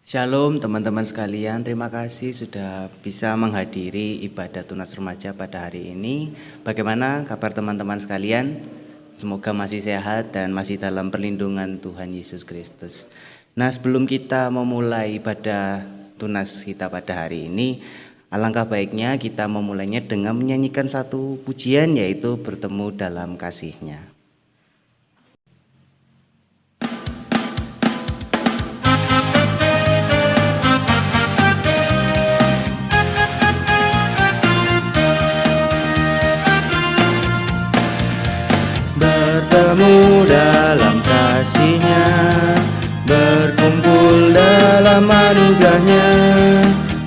Shalom teman-teman sekalian, terima kasih sudah bisa menghadiri ibadah tunas remaja pada hari ini. Bagaimana kabar teman-teman sekalian? Semoga masih sehat dan masih dalam perlindungan Tuhan Yesus Kristus. Nah, sebelum kita memulai ibadah tunas kita pada hari ini, alangkah baiknya kita memulainya dengan menyanyikan satu pujian, yaitu bertemu dalam kasih-Nya. Bertemu dalam kasih-Nya, berkumpul dalam anugerah-Nya,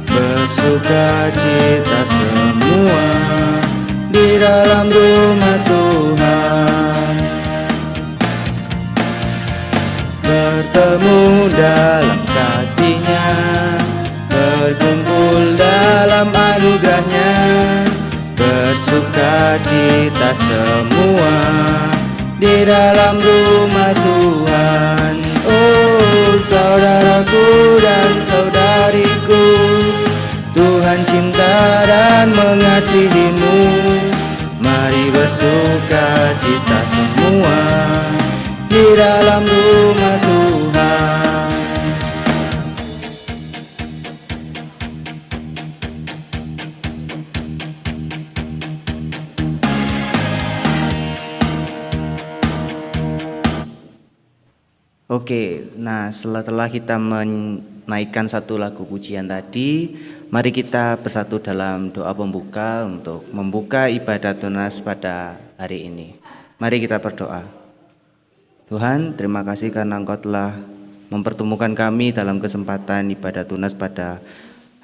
bersuka cita semua di dalam rumah Tuhan. Bertemu dalam kasih-Nya, berkumpul dalam anugerah-Nya, bersuka cita semua di dalam rumah Tuhan. Oh saudaraku dan saudariku, Tuhan cinta dan mengasihimu. Mari bersuka cita semua di dalam rumah Tuhan. Oke, nah setelah kita menaikkan satu lagu pujian tadi, mari kita bersatu dalam doa pembuka untuk membuka ibadah tunas pada hari ini. Mari kita berdoa. Tuhan, terima kasih karena Engkau telah mempertemukan kami dalam kesempatan ibadah tunas pada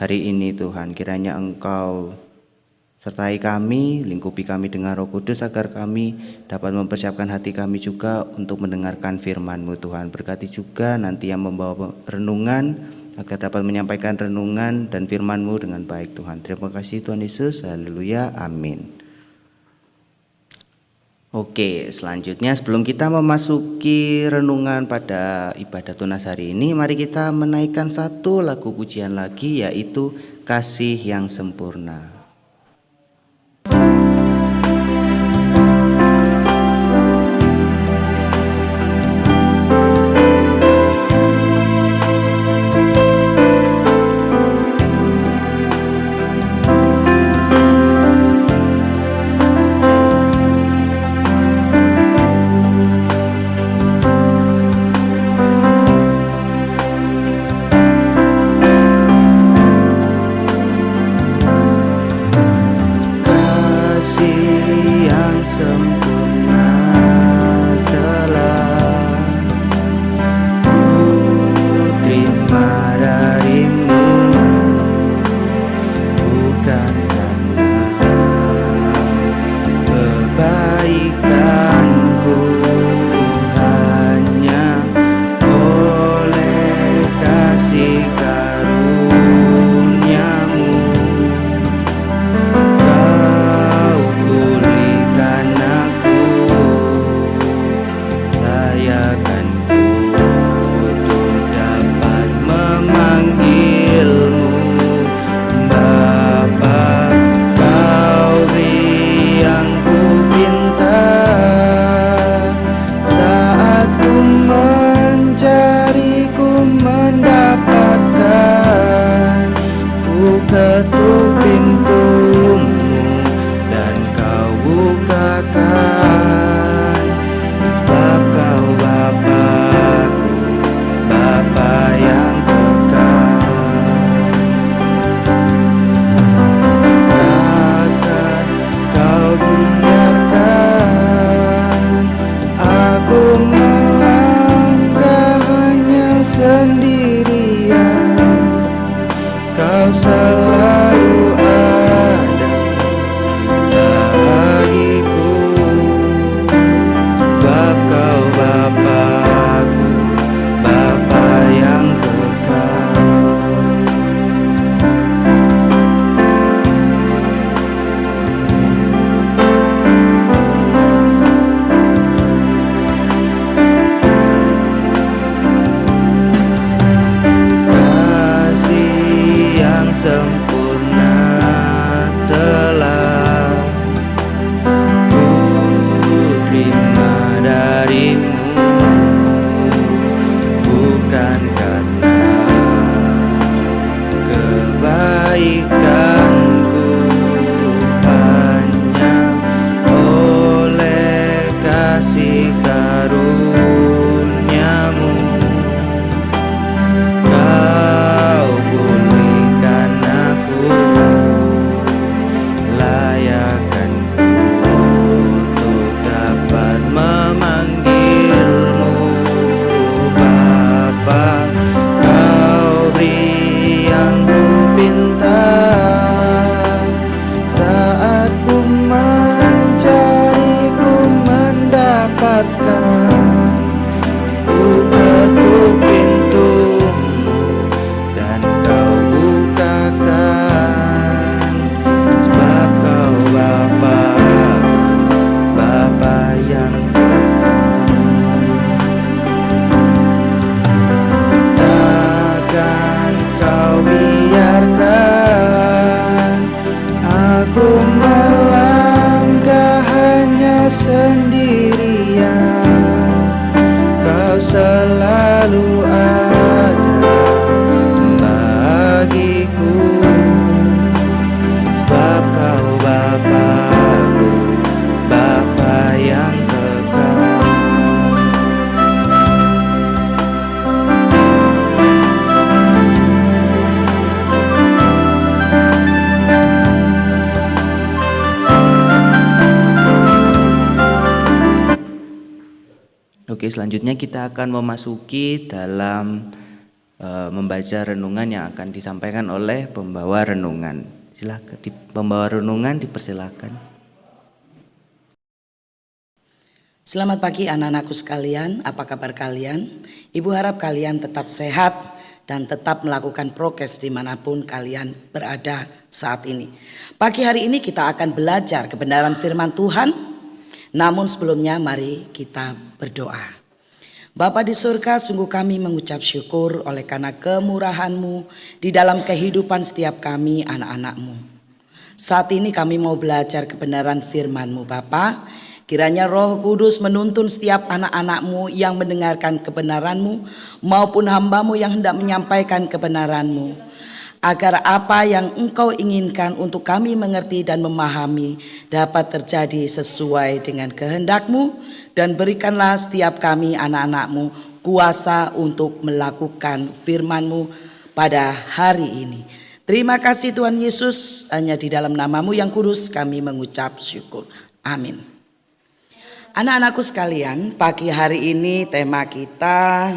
hari ini Tuhan. Kiranya Engkau sertai kami, lingkupi kami dengan Roh Kudus agar kami dapat mempersiapkan hati kami juga untuk mendengarkan firman-Mu Tuhan. Berkati juga nanti yang membawa renungan agar dapat menyampaikan renungan dan firman-Mu dengan baik Tuhan. Terima kasih Tuhan Yesus, haleluya, amin. Oke, selanjutnya sebelum kita memasuki renungan pada ibadah tunas hari ini, mari kita menaikkan satu lagu pujian lagi, yaitu Kasih yang Sempurna. Oke, selanjutnya kita akan memasuki dalam membaca renungan yang akan disampaikan oleh pembawa renungan. Silakan, pembawa renungan dipersilakan. Selamat pagi anak-anakku sekalian, apa kabar kalian? Ibu harap kalian tetap sehat dan tetap melakukan prokes dimanapun kalian berada saat ini. Pagi hari ini kita akan belajar kebenaran firman Tuhan, namun sebelumnya mari kita berdoa. Bapa di surga, sungguh kami mengucap syukur oleh karena kemurahan-Mu di dalam kehidupan setiap kami anak-anak-Mu. Saat ini kami mau belajar kebenaran firman-Mu Bapa. Kiranya Roh Kudus menuntun setiap anak-anak-Mu yang mendengarkan kebenaran-Mu maupun hamba-Mu yang hendak menyampaikan kebenaran-Mu, agar apa yang Engkau inginkan untuk kami mengerti dan memahami dapat terjadi sesuai dengan kehendak-Mu. Dan berikanlah setiap kami anak-anak-Mu kuasa untuk melakukan firman-Mu pada hari ini. Terima kasih Tuhan Yesus, hanya di dalam nama-Mu yang kudus kami mengucap syukur. Amin. Anak-anakku sekalian, pagi hari ini tema kita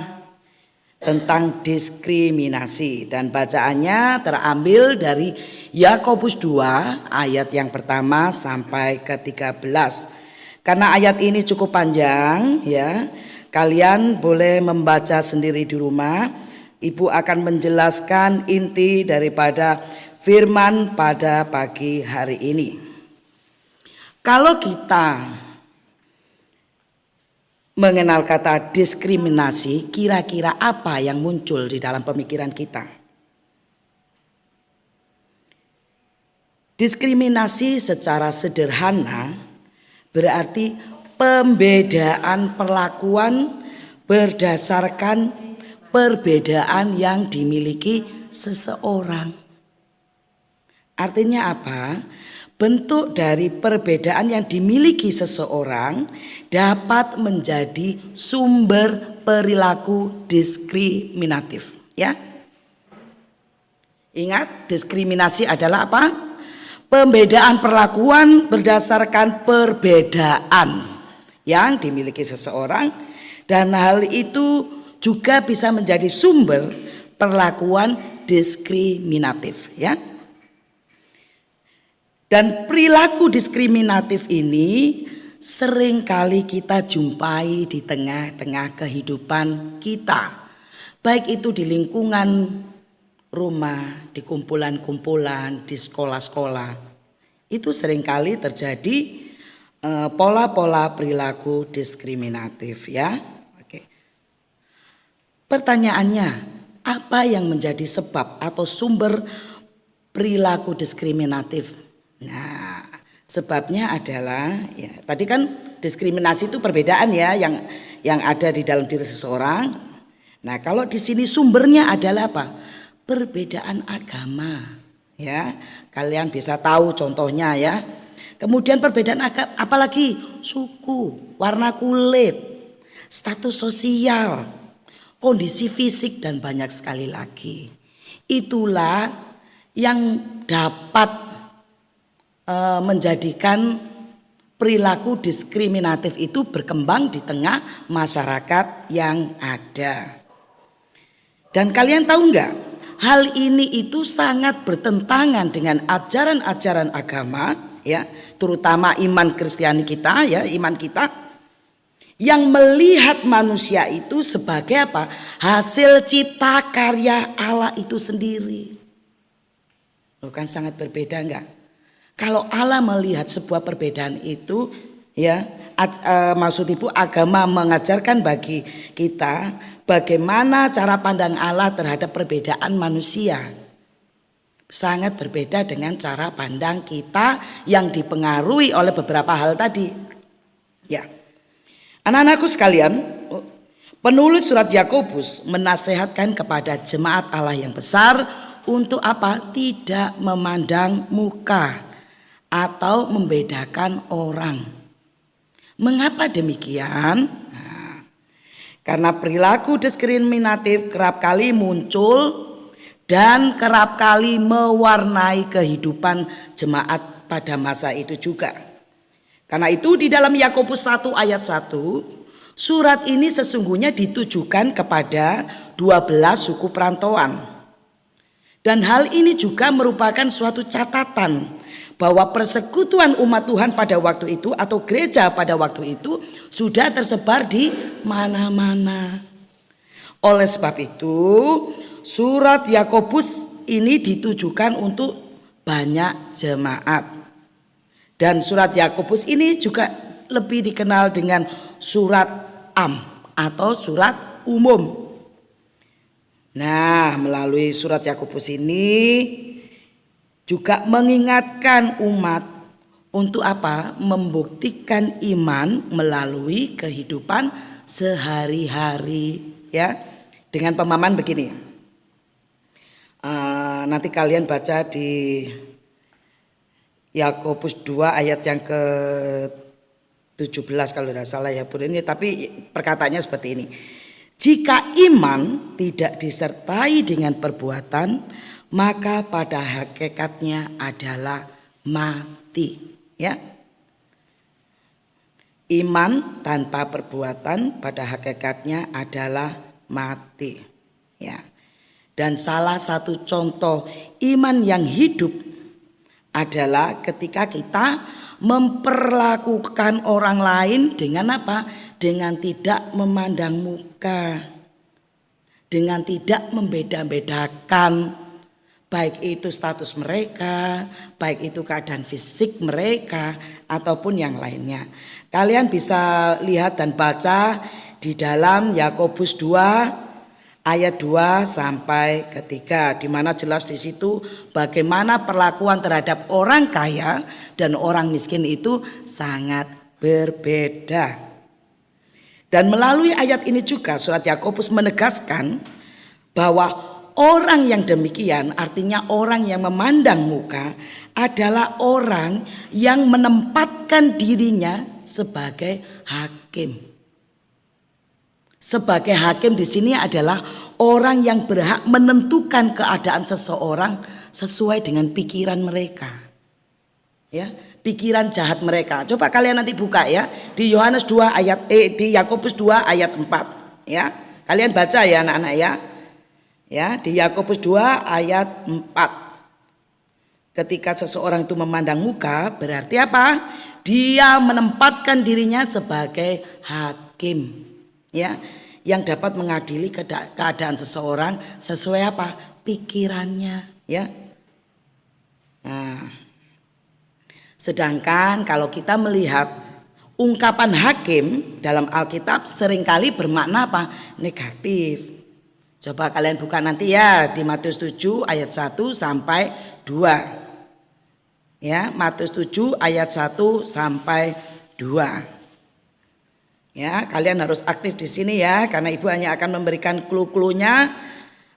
tentang diskriminasi dan bacaannya terambil dari Yakobus 2 ayat yang pertama sampai ke-13. Karena ayat ini cukup panjang ya, kalian boleh membaca sendiri di rumah. Ibu akan menjelaskan inti daripada firman pada pagi hari ini. Kalau kita mengenal kata diskriminasi, kira-kira apa yang muncul di dalam pemikiran kita? Diskriminasi secara sederhana berarti pembedaan perlakuan berdasarkan perbedaan yang dimiliki seseorang. Artinya apa? Bentuk dari perbedaan yang dimiliki seseorang dapat menjadi sumber perilaku diskriminatif, ya. Ingat, diskriminasi adalah apa? Pembedaan perlakuan berdasarkan perbedaan yang dimiliki seseorang, dan hal itu juga bisa menjadi sumber perlakuan diskriminatif, ya. Dan perilaku diskriminatif ini seringkali kita jumpai di tengah-tengah kehidupan kita, baik itu di lingkungan rumah, di kumpulan-kumpulan, di sekolah-sekolah. Itu seringkali terjadi pola-pola perilaku diskriminatif, ya. Oke. Pertanyaannya, apa yang menjadi sebab atau sumber perilaku diskriminatif? Nah, sebabnya adalah ya, tadi kan diskriminasi itu perbedaan ya yang ada di dalam diri seseorang. Nah, kalau di sini sumbernya adalah apa? Perbedaan agama, ya. Kalian bisa tahu contohnya ya. Kemudian perbedaan agama, apalagi suku, warna kulit, status sosial, kondisi fisik dan banyak sekali lagi. Itulah yang dapat menjadikan perilaku diskriminatif itu berkembang di tengah masyarakat yang ada. Dan kalian tahu enggak? Hal ini itu sangat bertentangan dengan ajaran-ajaran agama, ya, terutama iman Kristiani kita, ya, iman kita yang melihat manusia itu sebagai apa? Hasil cipta karya Allah itu sendiri. Loh, kan sangat berbeda enggak? Kalau Allah melihat sebuah perbedaan itu, ya, maksud Ibu, agama mengajarkan bagi kita bagaimana cara pandang Allah terhadap perbedaan manusia. Sangat berbeda dengan cara pandang kita yang dipengaruhi oleh beberapa hal tadi. Ya. Anak-anakku sekalian, penulis surat Yakobus menasehatkan kepada jemaat Allah yang besar untuk apa? Tidak memandang muka atau membedakan orang. Mengapa demikian? Karena perilaku diskriminatif kerap kali muncul dan kerap kali mewarnai kehidupan jemaat pada masa itu juga. Karena itu di dalam Yakobus 1 ayat 1, Surat ini sesungguhnya ditujukan kepada 12 suku perantauan. Dan hal ini juga merupakan suatu catatan bahwa persekutuan umat Tuhan pada waktu itu atau gereja pada waktu itu sudah tersebar di mana-mana. Oleh sebab itu, surat Yakobus ini ditujukan untuk banyak jemaat. Dan surat Yakobus ini juga lebih dikenal dengan surat am atau surat umum. Nah, melalui surat Yakobus ini juga mengingatkan umat untuk apa? Membuktikan iman melalui kehidupan sehari-hari, ya. Dengan pemahaman begini. Nanti kalian baca di Yakobus 2 ayat yang ke-17 kalau tidak salah ya Bun ini, tapi perkataannya seperti ini. Jika iman tidak disertai dengan perbuatan, maka pada hakikatnya adalah mati, ya. Iman tanpa perbuatan pada hakikatnya adalah mati, ya. Dan salah satu contoh iman yang hidup adalah ketika kita memperlakukan orang lain dengan apa? Dengan tidak memandang muka, dengan tidak membeda-bedakan, baik itu status mereka, baik itu keadaan fisik mereka, ataupun yang lainnya. Kalian bisa lihat dan baca di dalam Yakobus 2 ayat 2 sampai ke 3, di mana jelas di situ bagaimana perlakuan terhadap orang kaya dan orang miskin itu sangat berbeda. Dan melalui ayat ini juga surat Yakobus menegaskan bahwa orang yang demikian, artinya orang yang memandang muka, adalah orang yang menempatkan dirinya sebagai hakim. Sebagai hakim di sini adalah orang yang berhak menentukan keadaan seseorang sesuai dengan pikiran mereka. Ya, pikiran jahat mereka. Coba kalian nanti buka ya di Yohanes 2 ayat di Yakobus 2 ayat 4 ya. Kalian baca ya anak-anak ya. Ya, di Yakobus 2 ayat 4. Ketika seseorang itu memandang muka, berarti apa? Dia menempatkan dirinya sebagai hakim. Ya, yang dapat mengadili keadaan seseorang sesuai apa? Pikirannya, ya. Nah, sedangkan kalau kita melihat ungkapan hakim dalam Alkitab seringkali bermakna apa? Negatif. Coba kalian buka nanti ya di Matius 7 ayat 1 sampai 2. Ya, Matius 7 ayat 1 sampai 2. Ya, kalian harus aktif di sini ya, karena Ibu hanya akan memberikan clue-cluenya,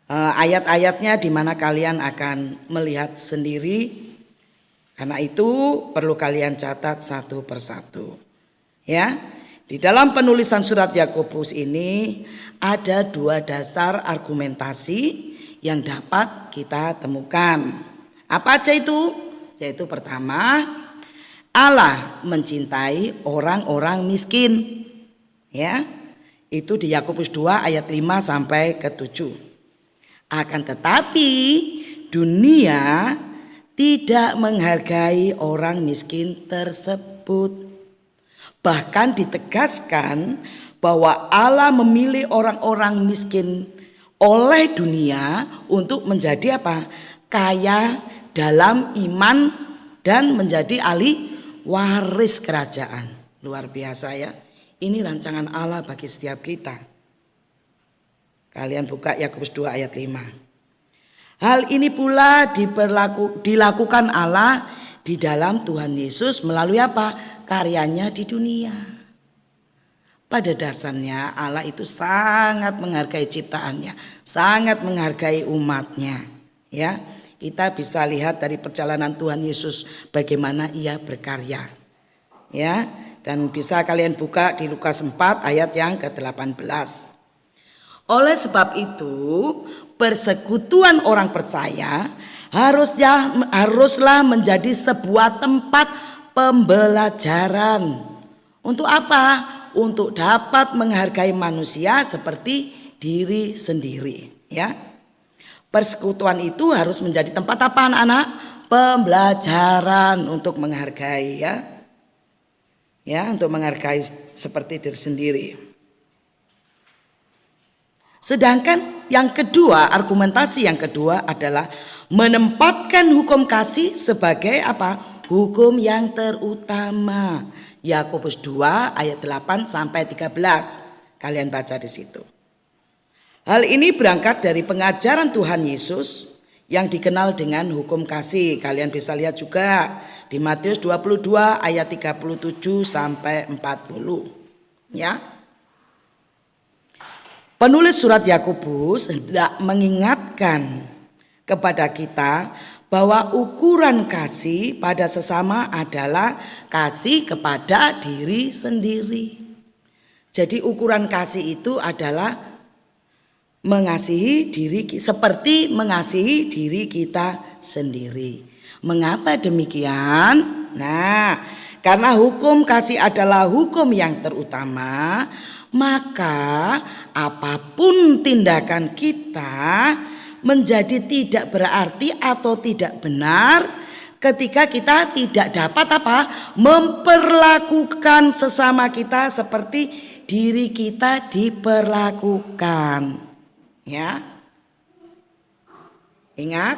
ayat-ayatnya di mana kalian akan melihat sendiri. Karena itu perlu kalian catat satu persatu. Ya, di dalam penulisan surat Yakobus ini ada 2 dasar argumentasi yang dapat kita temukan. Apa aja itu? Yaitu pertama, Allah mencintai orang-orang miskin. Ya, itu di Yakobus 2 ayat 5 sampai ke 7. Akan tetapi dunia tidak menghargai orang miskin tersebut. Bahkan ditegaskan bahwa Allah memilih orang-orang miskin oleh dunia untuk menjadi apa? Kaya dalam iman dan menjadi ahli waris kerajaan. Luar biasa ya. Ini rancangan Allah bagi setiap kita. Kalian buka Yakobus 2 ayat 5. Hal ini pula dilakukan Allah di dalam Tuhan Yesus melalui apa? Karyanya di dunia. Pada dasarnya Allah itu sangat menghargai ciptaannya, sangat menghargai umatnya. Ya, kita bisa lihat dari perjalanan Tuhan Yesus bagaimana ia berkarya. Ya, dan bisa kalian buka di Lukas 4 ayat yang ke-18. Oleh sebab itu, persekutuan orang percaya haruslah menjadi sebuah tempat pembelajaran. Untuk apa? untuk dapat menghargai manusia seperti diri sendiri, ya. Persekutuan itu harus menjadi tempat apa anak-anak? Pembelajaran untuk menghargai, ya. Ya, untuk menghargai seperti diri sendiri. Sedangkan yang kedua, argumentasi yang kedua adalah menempatkan hukum kasih sebagai apa? Hukum yang terutama. Yakobus 2 ayat 8 sampai 13. Kalian baca di situ. Hal ini berangkat dari pengajaran Tuhan Yesus yang dikenal dengan hukum kasih. Kalian bisa lihat juga di Matius 22 ayat 37 sampai 40. Ya. Penulis surat Yakobus hendak mengingatkan kepada kita bahwa ukuran kasih pada sesama adalah kasih kepada diri sendiri. Jadi ukuran kasih itu adalah mengasihi diri seperti mengasihi diri kita sendiri. Mengapa demikian? Nah, karena hukum kasih adalah hukum yang terutama, maka apapun tindakan kita menjadi tidak berarti atau tidak benar ketika kita tidak dapat apa? Memperlakukan sesama kita seperti diri kita diperlakukan. Ya. Ingat,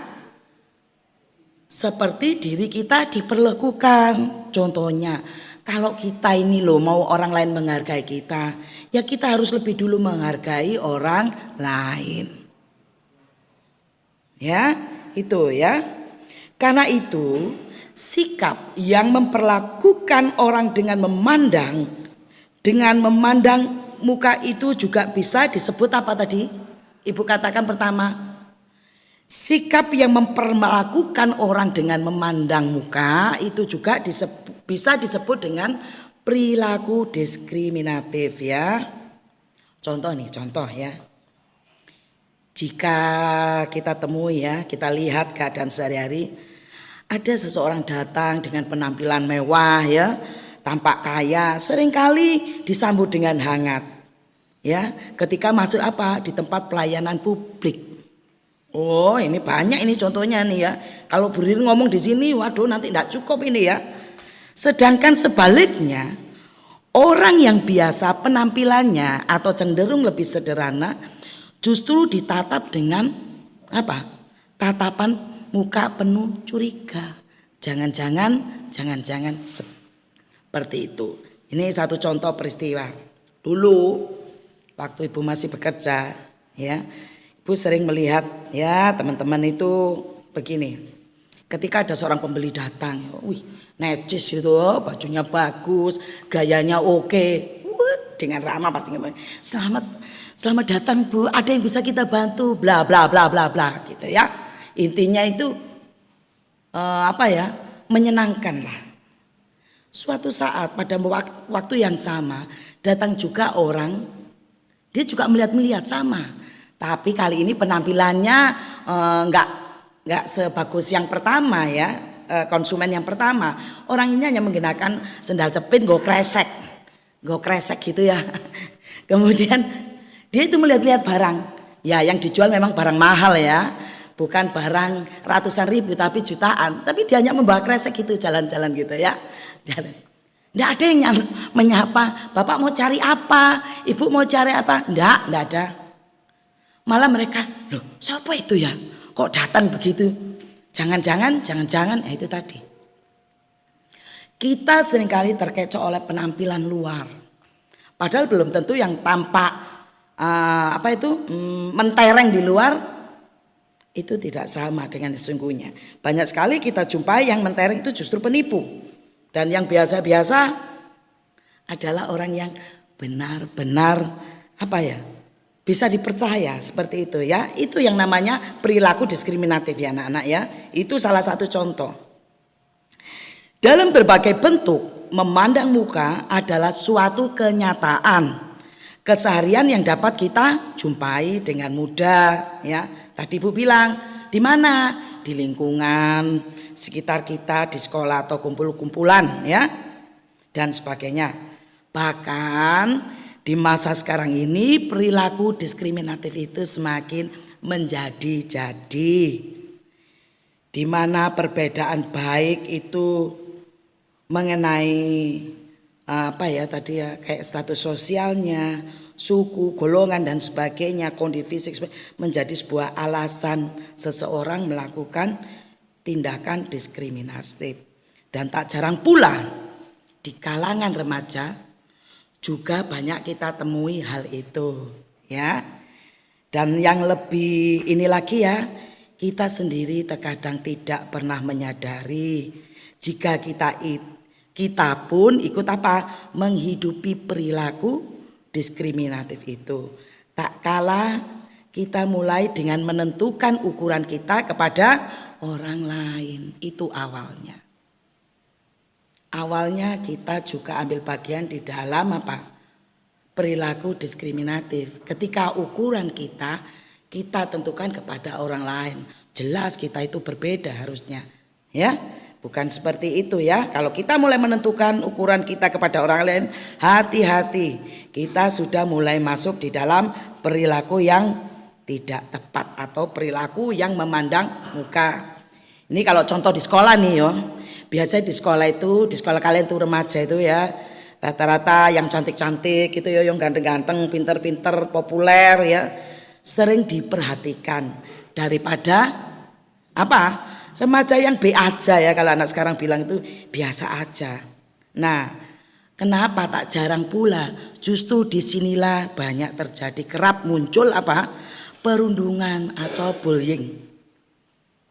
seperti diri kita diperlakukan. Contohnya, kalau kita ini loh mau orang lain menghargai kita, ya kita harus lebih dulu menghargai orang lain. Ya, itu ya. Karena itu, sikap yang memperlakukan orang dengan memandang muka itu juga bisa disebut apa tadi? Ibu katakan pertama, sikap yang memperlakukan orang dengan memandang muka itu juga bisa disebut dengan perilaku diskriminatif, ya. Contoh ya. Jika kita temui ya, kita lihat keadaan sehari-hari, ada seseorang datang dengan penampilan mewah ya, tampak kaya, seringkali disambut dengan hangat. Ya, ketika masuk apa? Di tempat pelayanan publik. Oh, ini banyak ini contohnya nih ya. Kalau berdiri ngomong di sini, waduh nanti enggak cukup ini ya. Sedangkan sebaliknya, orang yang biasa penampilannya atau cenderung lebih sederhana justru ditatap dengan apa? Tatapan muka penuh curiga. Jangan-jangan seperti itu. Ini satu contoh peristiwa. Dulu waktu ibu masih bekerja, ya, ibu sering melihat ya teman-teman itu begini. Ketika ada seorang pembeli datang, wih, necis itu, bajunya bagus, gayanya oke, dengan ramah pasti Selamat datang Bu, ada yang bisa kita bantu, bla bla bla bla bla gitu ya. Intinya itu menyenangkan lah. Suatu saat pada waktu yang sama datang juga orang, dia juga melihat sama. Tapi kali ini penampilannya enggak sebagus yang pertama ya, konsumen yang pertama. Orang ini hanya menggunakan sendal jepit, go kresek gitu ya. Kemudian dia itu melihat-lihat barang. Ya, yang dijual memang barang mahal ya. Bukan barang ratusan ribu tapi jutaan. Tapi dia hanya membawa kresek gitu jalan-jalan gitu ya. Jalan. Nggak ada yang menyapa. Bapak mau cari apa? Ibu mau cari apa? Nggak ada. Malah mereka, loh siapa itu ya? Kok datang begitu? Jangan-jangan itu tadi. Kita seringkali terkecoh oleh penampilan luar. Padahal belum tentu yang tampak mentereng di luar itu tidak sama dengan sesungguhnya. Banyak sekali kita jumpai yang mentereng itu justru penipu. Dan yang biasa-biasa adalah orang yang benar-benar bisa dipercaya seperti itu ya. Itu yang namanya perilaku diskriminatif ya anak-anak ya. Itu salah satu contoh. Dalam berbagai bentuk, memandang muka adalah suatu kenyataan keseharian yang dapat kita jumpai dengan mudah ya. Tadi Ibu bilang di mana? Di lingkungan sekitar kita, di sekolah atau kumpul-kumpulan ya dan sebagainya. Bahkan di masa sekarang ini perilaku diskriminatif itu semakin menjadi-jadi, di mana perbedaan baik itu mengenai kayak status sosialnya, suku, golongan dan sebagainya, kondisi fisik menjadi sebuah alasan seseorang melakukan tindakan diskriminatif. Dan tak jarang pula di kalangan remaja juga banyak kita temui hal itu, ya. Dan yang lebih ini lagi ya, kita sendiri terkadang tidak pernah menyadari jika kita pun ikut menghidupi perilaku diskriminatif itu. Tak kalah kita mulai dengan menentukan ukuran kita kepada orang lain. Itu awalnya. Awalnya kita juga ambil bagian di dalam perilaku diskriminatif. Ketika ukuran kita tentukan kepada orang lain. Jelas kita itu berbeda harusnya, ya. Bukan seperti itu ya. Kalau kita mulai menentukan ukuran kita kepada orang lain, hati-hati. Kita sudah mulai masuk di dalam perilaku yang tidak tepat atau perilaku yang memandang muka. Ini kalau contoh di sekolah nih yo. Biasanya di sekolah kalian tuh remaja itu ya, rata-rata yang cantik-cantik gitu ya, yang ganteng-ganteng, pinter-pinter, populer ya, sering diperhatikan daripada remaja yang B aja ya, kalau anak sekarang bilang itu biasa aja. Nah, kenapa tak jarang pula justru disinilah banyak terjadi, kerap muncul perundungan atau bullying.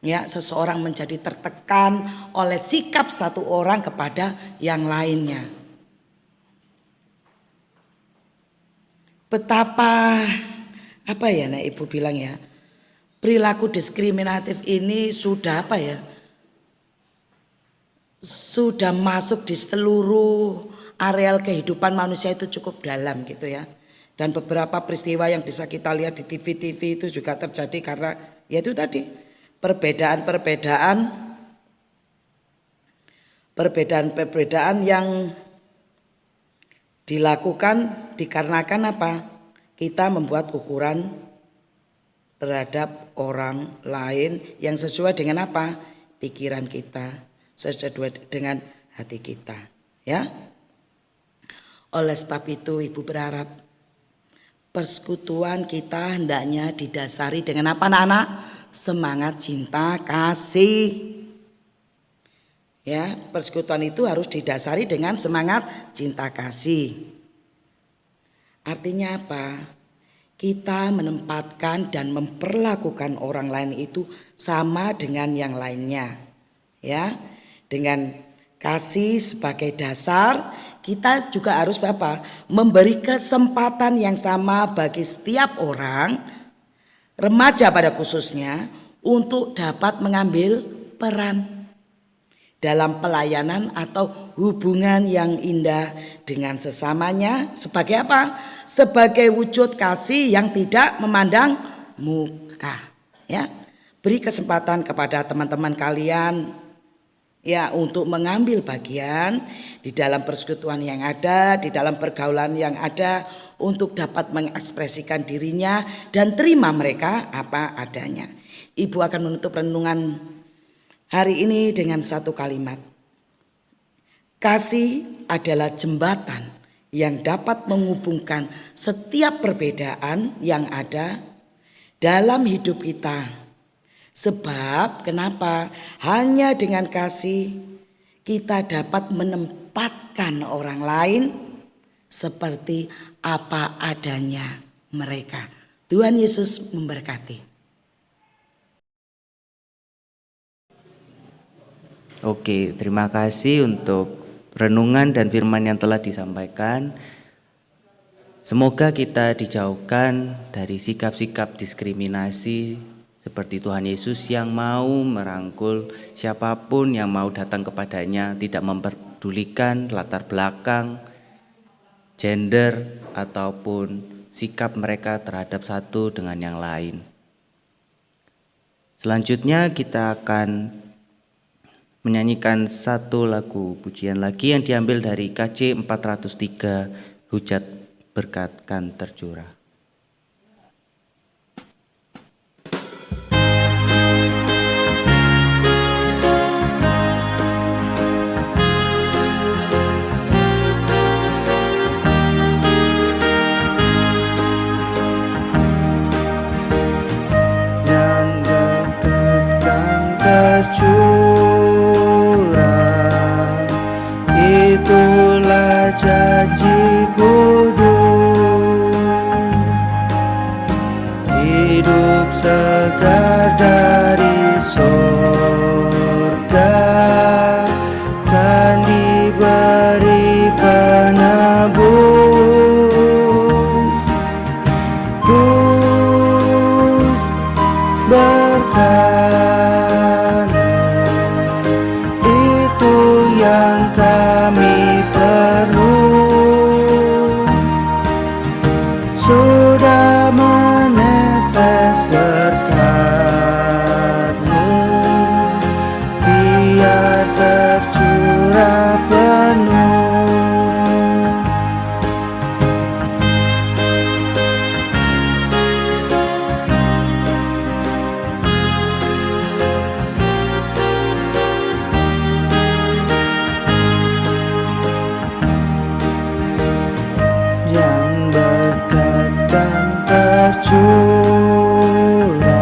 Ya, seseorang menjadi tertekan oleh sikap satu orang kepada yang lainnya. Betapa Ibu bilang ya, perilaku diskriminatif ini sudah sudah masuk di seluruh areal kehidupan manusia, itu cukup dalam gitu ya. Dan beberapa peristiwa yang bisa kita lihat di TV itu juga terjadi karena yaitu tadi perbedaan yang dilakukan dikarenakan kita membuat ukuran terhadap orang lain yang sesuai dengan pikiran kita, sesuai dengan hati kita, ya. Oleh sebab itu Ibu berharap persekutuan kita hendaknya didasari dengan anak-anak? Semangat cinta kasih. Ya, persekutuan itu harus didasari dengan semangat cinta kasih. Artinya kita menempatkan dan memperlakukan orang lain itu sama dengan yang lainnya. Ya, dengan kasih sebagai dasar, kita juga harus memberi kesempatan yang sama bagi setiap orang, remaja pada khususnya, untuk dapat mengambil peran dalam pelayanan atau hubungan yang indah dengan sesamanya sebagai sebagai wujud kasih yang tidak memandang muka, ya. Beri kesempatan kepada teman-teman kalian ya untuk mengambil bagian di dalam persekutuan yang ada, di dalam pergaulan yang ada, untuk dapat mengekspresikan dirinya dan terima mereka apa adanya. Ibu akan menutup renungan hari ini dengan satu kalimat. Kasih adalah jembatan yang dapat menghubungkan setiap perbedaan yang ada dalam hidup kita. Sebab kenapa? Hanya dengan kasih kita dapat menempatkan orang lain seperti apa adanya mereka. Tuhan Yesus memberkati. Oke, terima kasih untuk renungan dan firman yang telah disampaikan. Semoga kita dijauhkan dari sikap-sikap diskriminasi seperti Tuhan Yesus yang mau merangkul siapapun yang mau datang kepadanya, tidak memperdulikan latar belakang, gender ataupun sikap mereka terhadap satu dengan yang lain. Selanjutnya kita akan menyanyikan satu lagu pujian lagi yang diambil dari KJ 403, Hujat Berkat Kan Tercurah. Tercurah, itulah janji kudus, hidup segar dari surga, kan diberi penebus, berkat itu yang kami perlu, sudah menetes berkat-Mu, biar tercurah penuh. Tercurah,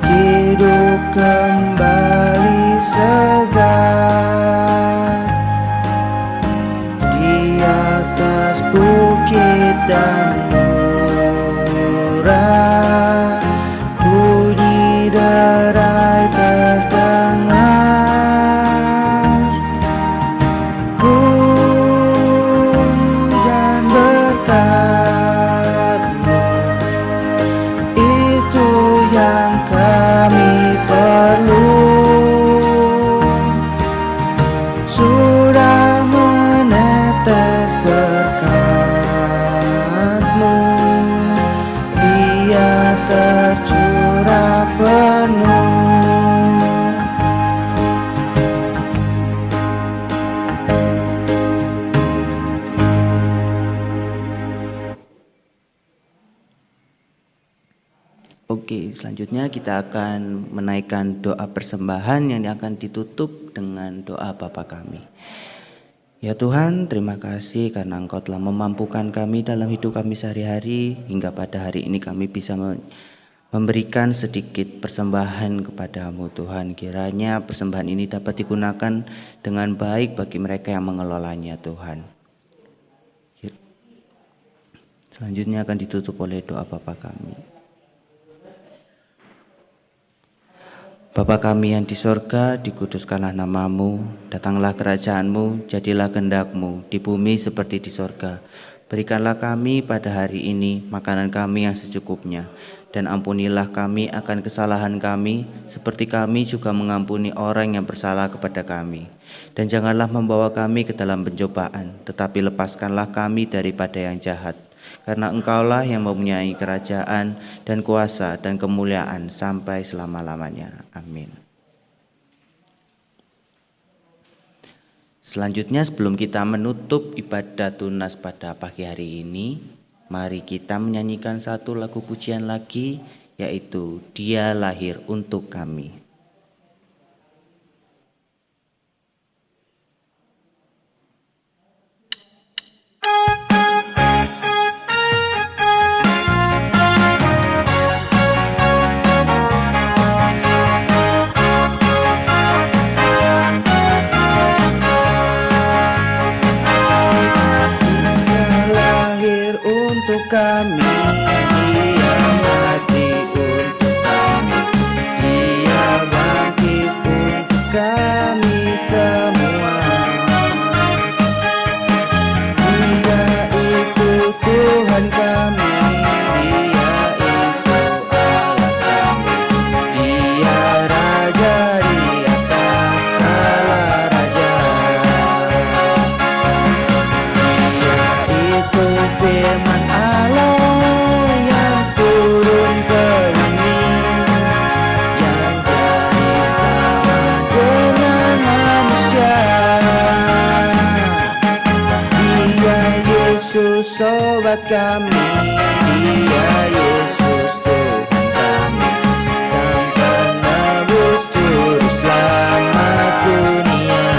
hidup kembali segar di atas bukit dan murah, bunyi derai terdengar, hujan berkat yang kami perlu, sudah menetes berkat-Mu, biar tercurah penuh. Oke, selanjutnya kita akan menaikkan doa persembahan yang akan ditutup dengan doa Bapa kami. Ya Tuhan, terima kasih karena Engkau telah memampukan kami dalam hidup kami sehari-hari, hingga pada hari ini kami bisa memberikan sedikit persembahan kepada-Mu Tuhan. Kiranya persembahan ini dapat digunakan dengan baik bagi mereka yang mengelolanya Tuhan. Selanjutnya akan ditutup oleh doa Bapa kami. Bapa kami yang di sorga, dikuduskanlah nama-Mu, datanglah kerajaan-Mu, jadilah kehendak-Mu di bumi seperti di sorga. Berikanlah kami pada hari ini makanan kami yang secukupnya, dan ampunilah kami akan kesalahan kami, seperti kami juga mengampuni orang yang bersalah kepada kami. Dan janganlah membawa kami ke dalam pencobaan, tetapi lepaskanlah kami daripada yang jahat. Karena Engkaulah yang mempunyai kerajaan dan kuasa dan kemuliaan sampai selama-lamanya. Amin. Selanjutnya sebelum kita menutup ibadah tunas pada pagi hari ini, mari kita menyanyikan satu lagu pujian lagi, yaitu Dia Lahir Untuk Kami. Untuk kami, Dia mati untuk kami, Dia bangkit untuk kami semua. Dia itu Tuhan kami, Dia itu Allah kami, Dia Raja di atas segala raja. Dia itu firman Allah yang Yesus sobat kami, Dia Yesus Tuhan kami, Sang penebus juru selamat dunia.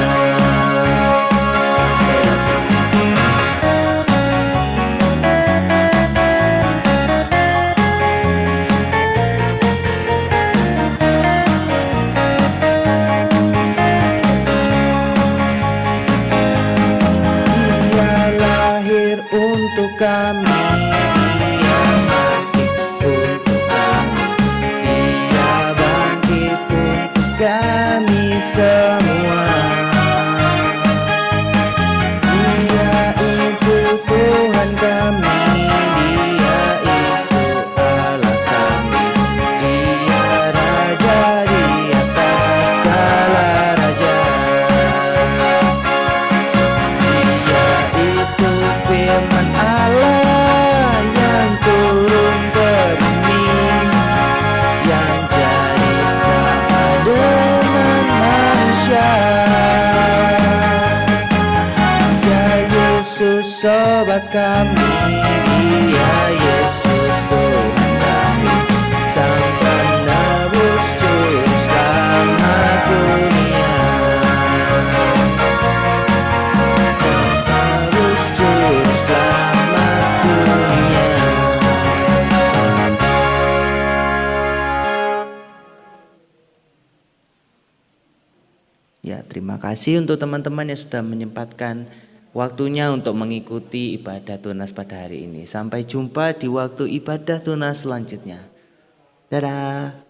Untuk kami, Dia mati untuk kami, Dia bangkit untuk kami semua. Dia itu Tuhan kami, Dia itu Allah kami, Dia Raja di atas segala raja. Dia itu firman Allah yang turun ke bumi, yang jadi sama dengan manusia. Ya Yesus sobat kami, Dia Yesus Tuhan kami, Sang penebus juru selamat dunia. Sang penebus juru selamat dunia. Ya, terima kasih untuk teman-teman yang sudah menyempatkan waktunya untuk mengikuti ibadah tunas pada hari ini. Sampai jumpa di waktu ibadah tunas selanjutnya. Dadah.